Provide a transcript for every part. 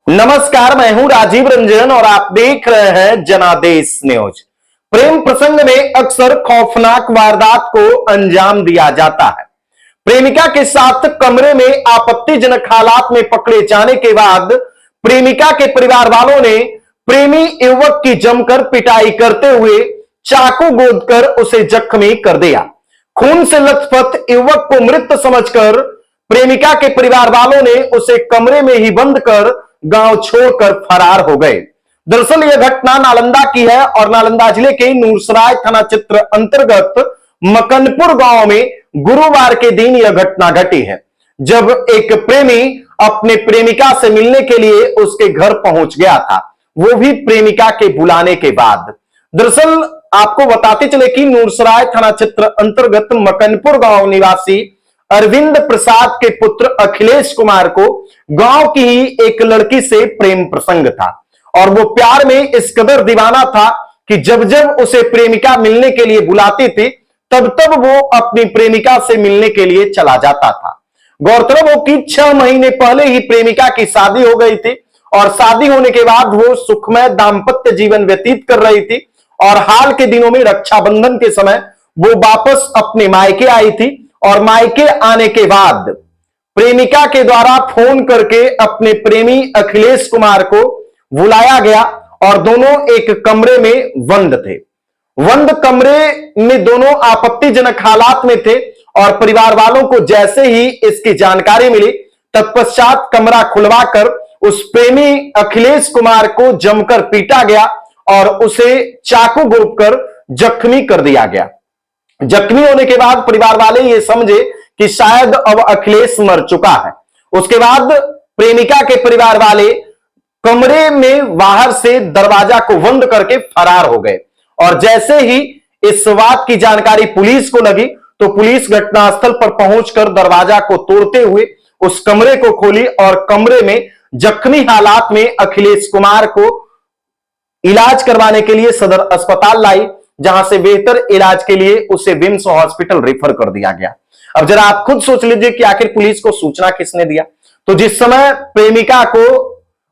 नमस्कार, मैं हूं राजीव रंजन और आप देख रहे हैं जनादेश न्यूज। प्रेम प्रसंग में अक्सर खौफनाक वारदात को अंजाम दिया जाता है। प्रेमिका के साथ कमरे में आपत्तिजनक हालात में पकड़े जाने के बाद प्रेमिका के परिवार वालों ने प्रेमी युवक की जमकर पिटाई करते हुए चाकू गोदकर उसे जख्मी कर दिया। खून से लथपथ युवक को मृत समझकर प्रेमिका के परिवार वालों ने उसे कमरे में ही बंद कर गांव छोड़कर फरार हो गए। दरअसल यह घटना नालंदा की है और नालंदा जिले के नूरसराय थाना क्षेत्र अंतर्गत मकनपुर गांव में गुरुवार के दिन यह घटना घटी है, जब एक प्रेमी अपने प्रेमिका से मिलने के लिए उसके घर पहुंच गया था, वो भी प्रेमिका के बुलाने के बाद। दरअसल आपको बताते चले कि नूरसराय थाना क्षेत्र अंतर्गत मकनपुर गांव निवासी अरविंद प्रसाद के पुत्र अखिलेश कुमार को गांव की ही एक लड़की से प्रेम प्रसंग था और वो प्यार में इस कदर दीवाना था कि जब जब उसे प्रेमिका मिलने के लिए बुलाती थी तब तब वो अपनी प्रेमिका से मिलने के लिए चला जाता था। गौरतलब हो कि 6 महीने पहले ही प्रेमिका की शादी हो गई थी और शादी होने के बाद वो सुखमय दाम्पत्य जीवन व्यतीत कर रही थी और हाल के दिनों में रक्षाबंधन के समय वो वापस अपने मायके आई थी और मायके आने के बाद प्रेमिका के द्वारा फोन करके अपने प्रेमी अखिलेश कुमार को बुलाया गया और दोनों एक कमरे में बंद थे। बंद कमरे में दोनों आपत्तिजनक हालात में थे और परिवार वालों को जैसे ही इसकी जानकारी मिली तत्पश्चात कमरा खुलवाकर उस प्रेमी अखिलेश कुमार को जमकर पीटा गया और उसे चाकू घोंपकर जख्मी कर दिया गया। जख्मी होने के बाद परिवार वाले ये समझे कि शायद अब अखिलेश मर चुका है। उसके बाद प्रेमिका के परिवार वाले कमरे में बाहर से दरवाजा को बंद करके फरार हो गए और जैसे ही इस बात की जानकारी पुलिस को लगी तो पुलिस घटनास्थल पर पहुंचकर दरवाजा को तोड़ते हुए उस कमरे को खोली और कमरे में जख्मी हालात में अखिलेश कुमार को इलाज करवाने के लिए सदर अस्पताल लाई, जहां से बेहतर इलाज के लिए उसे विम्स हॉस्पिटल रेफर कर दिया गया। अब जरा आप खुद सोच लीजिए कि आखिर पुलिस को सूचना किसने दिया। तो जिस समय प्रेमिका को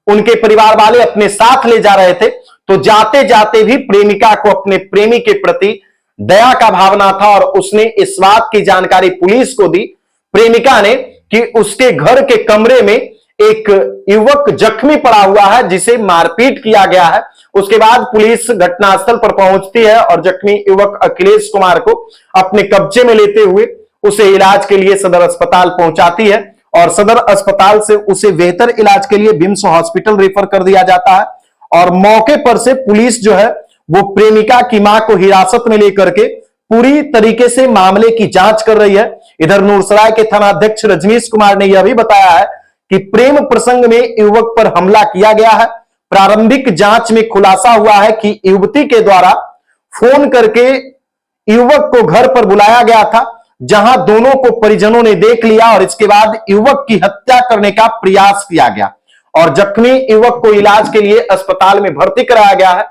उनके परिवार वाले अपने साथ ले जा रहे थे तो जाते जाते भी प्रेमिका को अपने प्रेमी के प्रति दया का भावना था और उसने इस बात की जानकारी पुलिस को दी प्रेमिका ने कि उसके घर के कमरे में एक युवक जख्मी पड़ा हुआ है जिसे मारपीट किया गया है। उसके बाद पुलिस घटनास्थल पर पहुंचती है और जख्मी युवक अखिलेश कुमार को अपने कब्जे में लेते हुए उसे इलाज के लिए सदर अस्पताल पहुंचाती है और सदर अस्पताल से उसे बेहतर इलाज के लिए विम्स हॉस्पिटल रेफर कर दिया जाता है। और मौके पर से पुलिस जो है वो प्रेमिका की मां को हिरासत में लेकर के पूरी तरीके से मामले की जांच कर रही है। इधर नूरसराय के थाना अध्यक्ष रजनीश कुमार ने यह भी बताया है कि प्रेम प्रसंग में युवक पर हमला किया गया है। प्रारंभिक जांच में खुलासा हुआ है कि युवती के द्वारा फोन करके युवक को घर पर बुलाया गया था, जहां दोनों को परिजनों ने देख लिया और इसके बाद युवक की हत्या करने का प्रयास किया गया और जख्मी युवक को इलाज के लिए अस्पताल में भर्ती कराया गया है।